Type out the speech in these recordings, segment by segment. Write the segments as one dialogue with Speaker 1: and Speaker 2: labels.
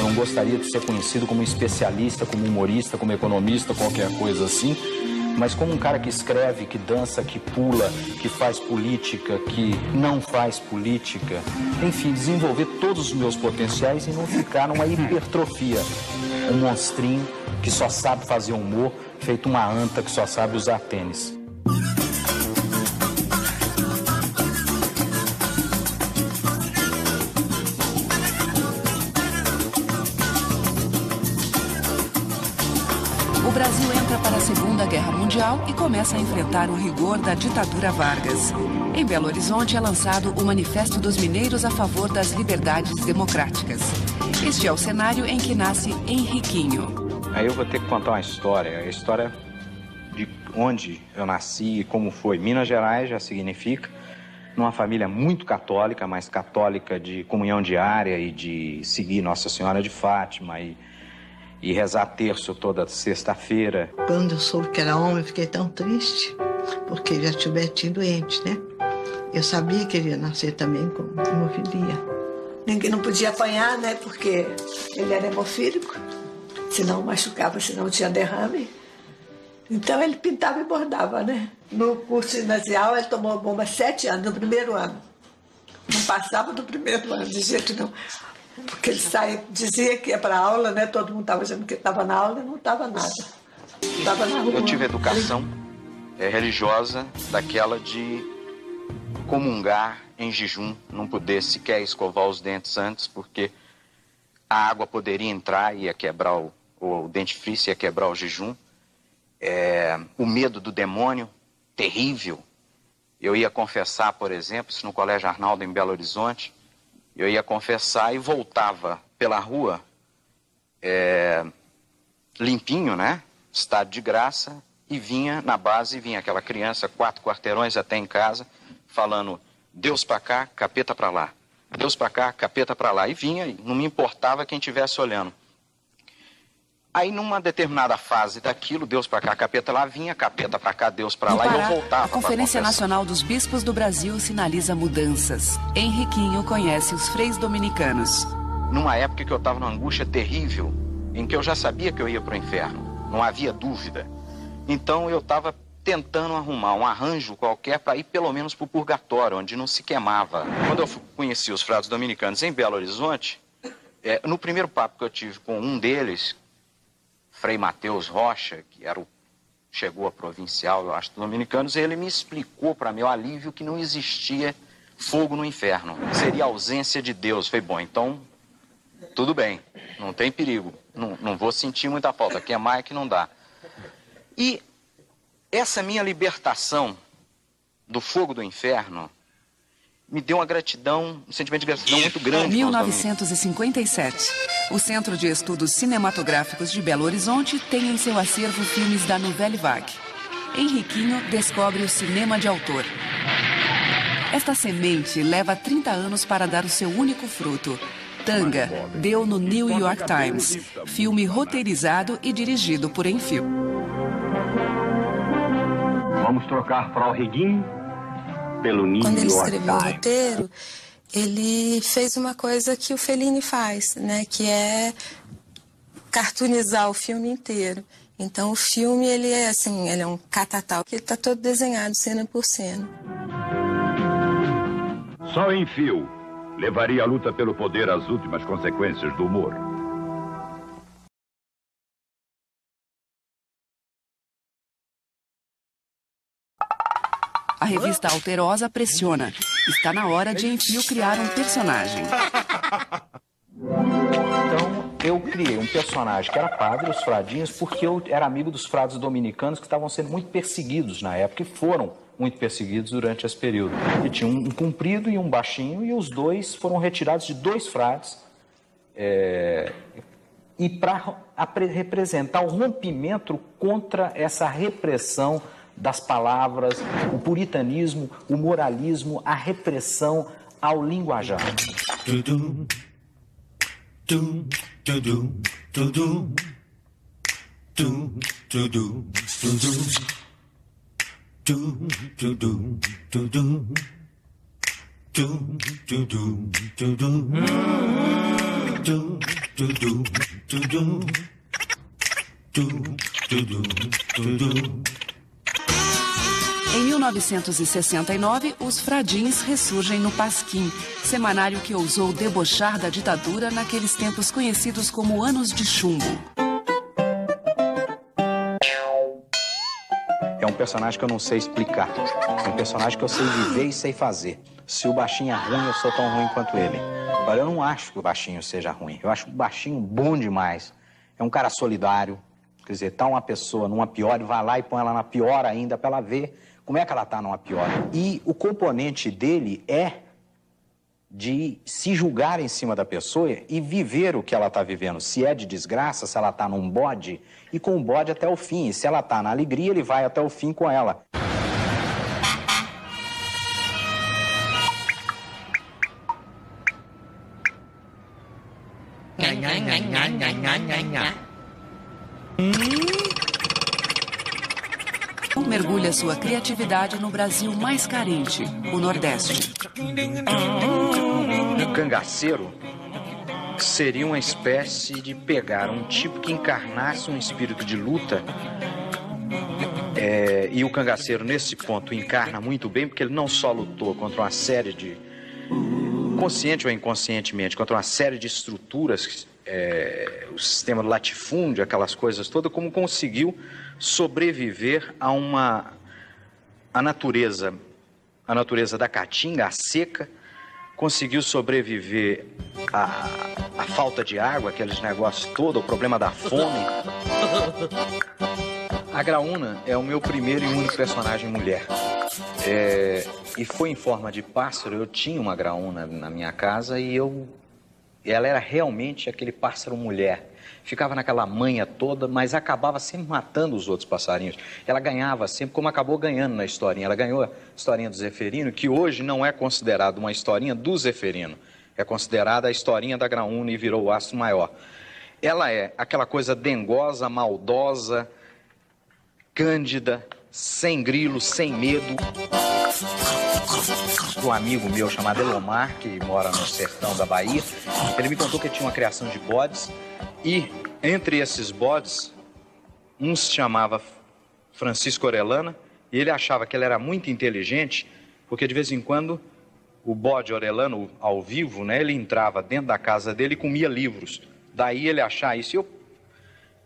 Speaker 1: não gostaria de ser conhecido como especialista, como humorista, como economista, qualquer coisa assim, mas como um cara que escreve, que dança, que pula, que faz política, que não faz política. Enfim, desenvolver todos os meus potenciais e não ficar numa hipertrofia. Um monstrinho que só sabe fazer humor, feito uma anta que só sabe usar tênis.
Speaker 2: O Brasil entra para a Segunda Guerra Mundial e começa a enfrentar o rigor da ditadura Vargas. Em Belo Horizonte é lançado o Manifesto dos Mineiros a favor das liberdades democráticas. Este é o cenário em que nasce Henriquinho.
Speaker 1: Aí eu vou ter que contar uma história, a história de onde eu nasci e como foi. Minas Gerais já significa numa família muito católica, mas católica de comunhão diária e de seguir Nossa Senhora de Fátima e rezar terço toda sexta-feira.
Speaker 3: Quando eu soube que era homem, eu fiquei tão triste, porque já tinha o Betinho doente, né? Eu sabia que ele ia nascer também com hemofilia. Ninguém não podia apanhar, né? Porque ele era hemofílico, senão machucava, senão tinha derrame. Então ele pintava e bordava, né? No curso ginasial ele tomou a bomba 7 anos, no primeiro ano. Não passava do primeiro ano, de jeito não. Porque ele dizia que ia para aula, né? Todo mundo estava dizendo que estava na aula e não estava nada. Estava na rua.
Speaker 1: Eu tive educação religiosa daquela de comungar em jejum, não poder sequer escovar os dentes antes, porque a água poderia entrar e ia quebrar o dentifrício, ia quebrar o jejum. O medo do demônio, terrível. Eu ia confessar, por exemplo, isso no Colégio Arnaldo, em Belo Horizonte, eu ia confessar e voltava pela rua, limpinho, né? Estado de graça, e vinha na base, vinha aquela criança, 4 quarteirões até em casa, falando, Deus pra cá, capeta pra lá. Deus pra cá, capeta pra lá. E vinha, e não me importava quem estivesse olhando. Aí, numa determinada fase daquilo, Deus pra cá, capeta lá, vinha, capeta pra cá, Deus pra lá,
Speaker 2: Pará,
Speaker 1: e eu voltava.
Speaker 2: A Conferência Nacional dos Bispos do Brasil sinaliza mudanças. Henriquinho conhece os freis dominicanos.
Speaker 1: Numa época que eu estava numa angústia terrível, em que eu já sabia que eu ia para o inferno, não havia dúvida. Então eu estava tentando arrumar um arranjo qualquer para ir pelo menos para o purgatório, onde não se queimava. Quando eu conheci os frades dominicanos em Belo Horizonte, no primeiro papo que eu tive com um deles, Frei Mateus Rocha, que chegou a provincial, eu acho, dos dominicanos, ele me explicou para meu alívio que não existia fogo no inferno. Seria a ausência de Deus. Falei, bom, então, tudo bem, não tem perigo, não vou sentir muita falta, queimar é que não dá. E essa minha libertação do fogo do inferno me deu uma gratidão, um sentimento de gratidão muito grande.
Speaker 2: 1957. O Centro de Estudos Cinematográficos de Belo Horizonte tem em seu acervo filmes da Nouvelle Vague. Henriquinho descobre o cinema de autor. Esta semente leva 30 anos para dar o seu único fruto. Tanga deu no New York Times, filme roteirizado e dirigido por Enfio.
Speaker 4: Vamos trocar Frau Regine pelo New York Times.
Speaker 5: Quando ele escreveu o roteiro, ele fez uma coisa que o Fellini faz, né? Que é cartoonizar o filme inteiro. Então o filme ele é assim, ele é um catatal, que ele está todo desenhado cena por cena.
Speaker 4: Só Enfio levaria a luta pelo poder às últimas consequências do humor.
Speaker 2: A revista Alterosa pressiona. Está na hora de Enfio criar um personagem.
Speaker 1: Então, eu criei um personagem que era padre, os fradinhos, porque eu era amigo dos frades dominicanos que estavam sendo muito perseguidos na época e foram muito perseguidos durante esse período. E tinha um comprido e um baixinho, e os dois foram retirados de 2 frades e para representar o rompimento contra essa repressão das palavras, o puritanismo, o moralismo, a repressão ao linguajar.
Speaker 2: Em 1969, os Fradins ressurgem no Pasquim, semanário que ousou debochar da ditadura naqueles tempos conhecidos como Anos de Chumbo.
Speaker 1: É um personagem que eu não sei explicar. É um personagem que eu sei viver e sei fazer. Se o baixinho é ruim, eu sou tão ruim quanto ele. Agora, eu não acho que o baixinho seja ruim. Eu acho o baixinho bom demais. É um cara solidário. Quer dizer, tá uma pessoa numa pior e vai lá e põe ela na pior ainda para ela ver como é que ela tá numa pior. E o componente dele é de se julgar em cima da pessoa e viver o que ela tá vivendo. Se é de desgraça, se ela tá num bode, e com o bode até o fim. E se ela tá na alegria, ele vai até o fim com ela.
Speaker 2: Mergulha sua criatividade no Brasil mais carente, o Nordeste.
Speaker 1: O cangaceiro seria uma espécie de pegar um tipo que encarnasse um espírito de luta. E o cangaceiro, nesse ponto, encarna muito bem, porque ele não só lutou contra uma série de, consciente ou inconscientemente, contra uma série de estruturas, o sistema do latifúndio, aquelas coisas todas, como conseguiu sobreviver a natureza da caatinga, a seca, conseguiu sobreviver à falta de água, aqueles negócios todos, o problema da fome. A Graúna é o meu primeiro e único personagem mulher. E foi em forma de pássaro. Eu tinha uma Graúna na minha casa e ela era realmente aquele pássaro mulher. Ficava naquela manha toda, mas acabava sempre matando os outros passarinhos. Ela ganhava sempre, como acabou ganhando na historinha. Ela ganhou a historinha do Zeferino, que hoje não é considerada uma historinha do Zeferino. É considerada a historinha da Graúna e virou o astro maior. Ela é aquela coisa dengosa, maldosa, cândida, sem grilo, sem medo. Um amigo meu chamado Elomar, que mora no sertão da Bahia, ele me contou que ele tinha uma criação de bodes e, entre esses bodes, um se chamava Francisco Orellana e ele achava que ele era muito inteligente porque, de vez em quando, o bode Orellano, ao vivo, né, ele entrava dentro da casa dele e comia livros. Daí ele achar isso. E eu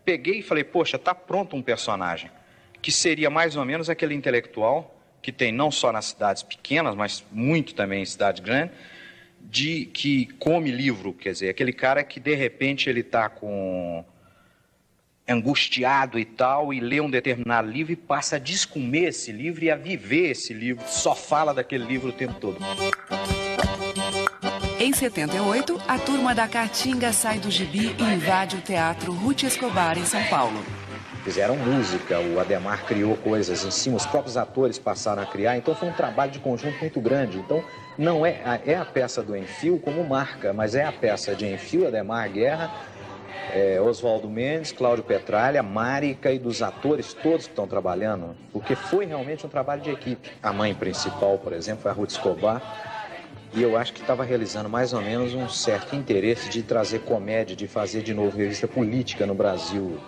Speaker 1: peguei e falei, poxa, tá pronto um personagem que seria mais ou menos aquele intelectual que tem não só nas cidades pequenas, mas muito também em cidades grandes, que come livro, quer dizer, aquele cara que de repente ele está angustiado e tal, e lê um determinado livro e passa a descomer esse livro e a viver esse livro, só fala daquele livro o tempo todo.
Speaker 2: Em 78, a turma da Caatinga sai do gibi e invade o Teatro Ruth Escobar, em São Paulo.
Speaker 1: Fizeram música, o Adhemar criou coisas em cima, os próprios atores passaram a criar, então foi um trabalho de conjunto muito grande. Então não é a peça do Enfio como marca, mas é a peça de Enfio, Adhemar Guerra, Oswaldo Mendes, Cláudio Petralha, Márica e dos atores todos que estão trabalhando, porque foi realmente um trabalho de equipe. A mãe principal, por exemplo, foi a Ruth Escobar, e eu acho que estava realizando mais ou menos um certo interesse de trazer comédia, de fazer de novo revista política no Brasil,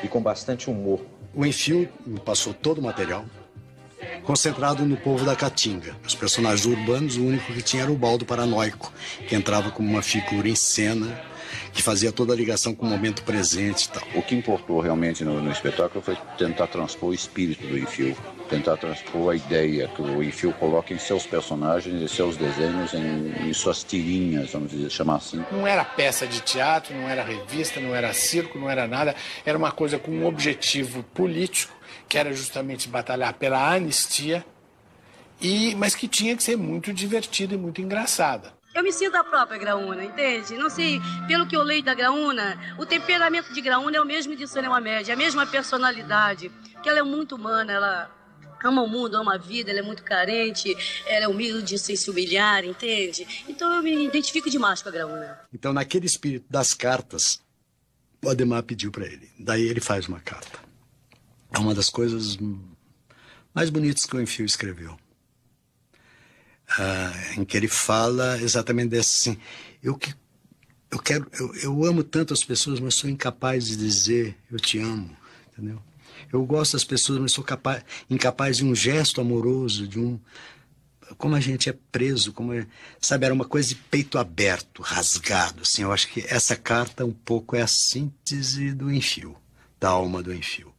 Speaker 1: e com bastante humor.
Speaker 6: O Enfio me passou todo o material concentrado no povo da Caatinga. Os personagens urbanos, o único que tinha era o Baldo Paranoico, que entrava como uma figura em cena, que fazia toda a ligação com o momento presente e tal.
Speaker 4: O que importou realmente no espetáculo foi tentar transpor o espírito do Enfio, tentar transpor a ideia que o Enfio coloca em seus personagens e seus desenhos, em suas tirinhas, vamos dizer, chamar assim.
Speaker 7: Não era peça de teatro, não era revista, não era circo, não era nada. Era uma coisa com um objetivo político, que era justamente batalhar pela anistia, mas que tinha que ser muito divertida e muito engraçada.
Speaker 8: Eu me sinto a própria Graúna, entende? Não sei, pelo que eu leio da Graúna, o temperamento de Graúna é o mesmo de Sônia Mamed, a mesma personalidade, que ela é muito humana, ela ama o mundo, ama a vida, ela é muito carente, ela é humilde sem se humilhar, entende? Então eu me identifico demais com a Graúna.
Speaker 6: Então, naquele espírito das cartas, o Adhemar pediu para ele. Daí ele faz uma carta. É uma das coisas mais bonitas que o Enfio escreveu. Em que ele fala exatamente desse assim, eu eu amo tanto as pessoas, mas sou incapaz de dizer eu te amo, entendeu? Eu gosto das pessoas, mas sou incapaz de um gesto amoroso, como a gente é preso, sabe, era uma coisa de peito aberto, rasgado, assim. Eu acho que essa carta um pouco é a síntese do Enfio, da alma do Enfio.